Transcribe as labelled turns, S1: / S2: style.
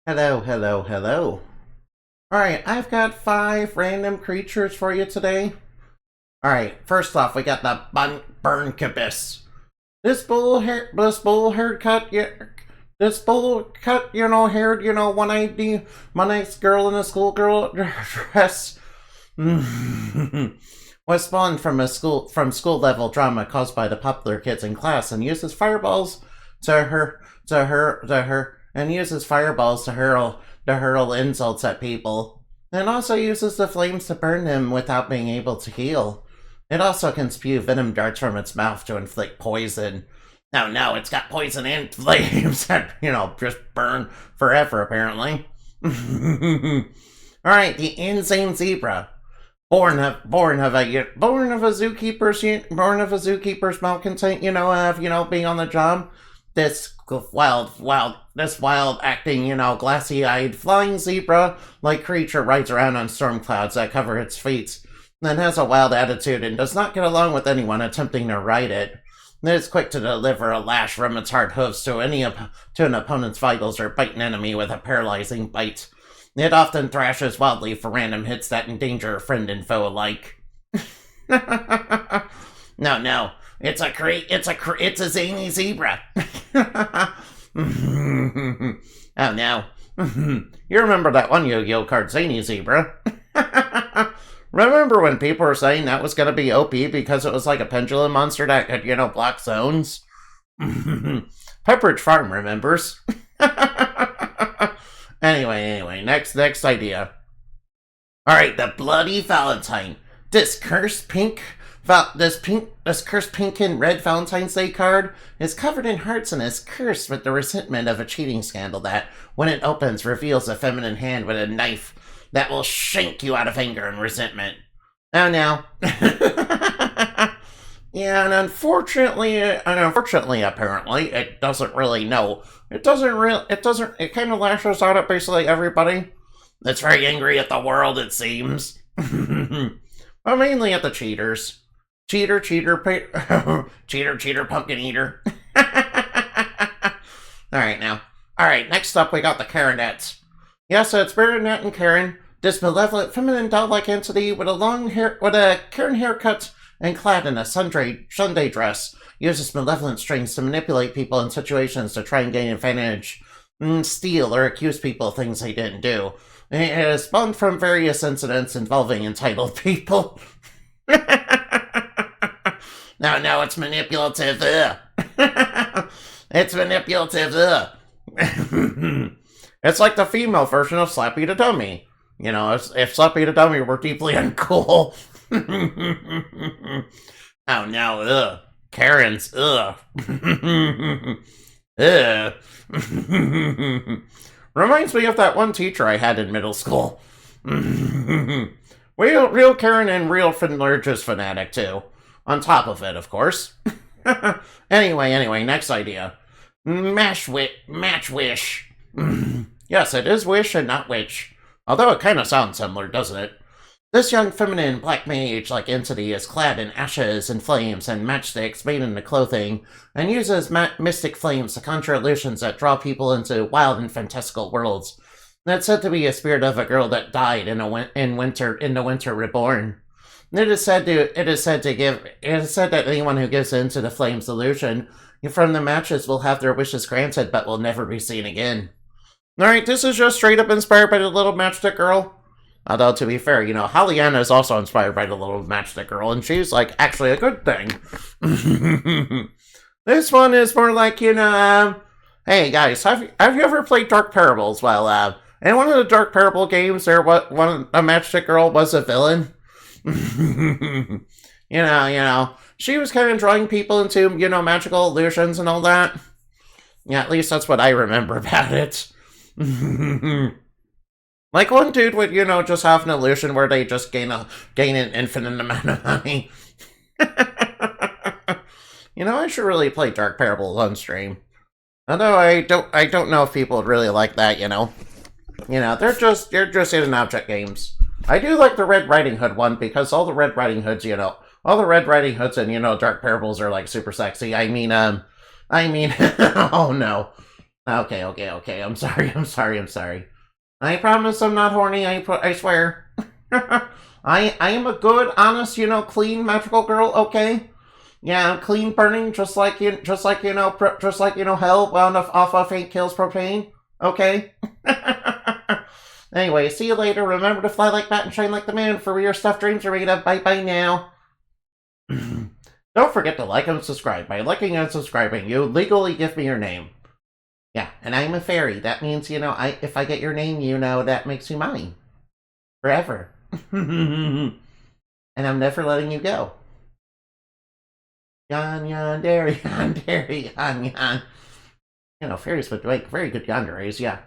S1: Hello, hello, hello. Alright, I've got 5 random creatures for you today. Alright, first off, we got the Burn Caboose. This bull haircut, yeah, this bull cut, haired, one-eyed, nice girl in a schoolgirl dress. Was spawned from school level drama caused by the popular kids in class and uses fireballs to hurl insults at people, and also uses the flames to burn them without being able to heal. It also can spew venom darts from its mouth to inflict poison. Oh no, it's got poison and flames that, just burn forever, apparently. Alright, the Insane Zebra. Born of a zookeeper's malcontent, being on the job. This wild acting, glassy-eyed flying zebra-like creature rides around on storm clouds that cover its feet, and has a wild attitude and does not get along with anyone attempting to ride it. It is quick to deliver a lash from its hard hooves to an opponent's vitals or bite an enemy with a paralyzing bite. It often thrashes wildly for random hits that endanger friend and foe alike. No. It's a zany zebra. Oh no. You remember that one Yu-Gi-Oh card, Zany Zebra? Remember when people were saying that was going to be OP because it was like a pendulum monster that could, block zones? Pepperidge Farm remembers. Anyway, next idea. Alright, the Bloody Valentine. This cursed pink and red Valentine's Day card is covered in hearts and is cursed with the resentment of a cheating scandal that, when it opens, reveals a feminine hand with a knife that will shank you out of anger and resentment. Oh no. Yeah, and unfortunately, apparently, it doesn't really know. It kind of lashes out at basically everybody. It's very angry at the world, it seems. But mainly at the cheaters. Cheater, pumpkin eater. Alright, next up we got the Karenettes. Yes, it's Bernadette and Karen, this malevolent feminine doll-like entity with a Karen haircut and clad in a Sunday dress, uses malevolent strings to manipulate people in situations to try and gain advantage, steal, or accuse people of things they didn't do. It has spawned from various incidents involving entitled people. No, it's manipulative. It's manipulative. It's like the female version of Slappy the Dummy. If Slappy the Dummy were deeply uncool. Oh no, Karen's, Reminds me of that one teacher I had in middle school. Real Karen and real Finlergis fanatic too. On top of it, of course. Anyway, next idea. Match Wish. Yes, it is Wish and not Witch. Although it kind of sounds similar, doesn't it? This young feminine black mage-like entity is clad in ashes and flames and matchsticks made into clothing, and uses mystic flames to conjure illusions that draw people into wild and fantastical worlds. It's said to be a spirit of a girl that died in the Winter Reborn. It is said that anyone who gives in to the flames illusion from the matches will have their wishes granted, but will never be seen again. Alright, this is just straight up inspired by the Little Matchstick Girl. Although, to be fair, Hollyana is also inspired by the Little Matchstick Girl, and she's, actually a good thing. This one is more like, hey guys, have you ever played Dark Parables? Well, in one of the Dark Parable games, a Matchstick Girl was a villain. She was kind of drawing people into, magical illusions and all that. Yeah, at least that's what I remember about it. Like one dude would, just have an illusion where they just gain an infinite amount of money. I should really play Dark Parables on stream. Although I don't know if people would really like that, they're just hidden object games. I do like the Red Riding Hood one because all the Red Riding Hoods, all the Red Riding Hoods and, Dark Parables are, super sexy. I mean, oh no. Okay. I'm sorry. I'm sorry. I promise I'm not horny. I swear. I am a good, honest, clean, magical girl. Okay. Yeah, I'm clean burning, just like hell wound off of Fate Kills propane. Okay. Anyway, see you later. Remember to fly like bat and shine like the moon. For your stuffed dreams are made of. Bye bye now. Don't forget to like and subscribe. By liking and subscribing, you legally give me your name. Yeah, and I'm a fairy. That means, if I get your name, that makes you mine. Forever. And I'm never letting you go. Yon, dairy, yon. Fairies would make very good yanderes, yeah.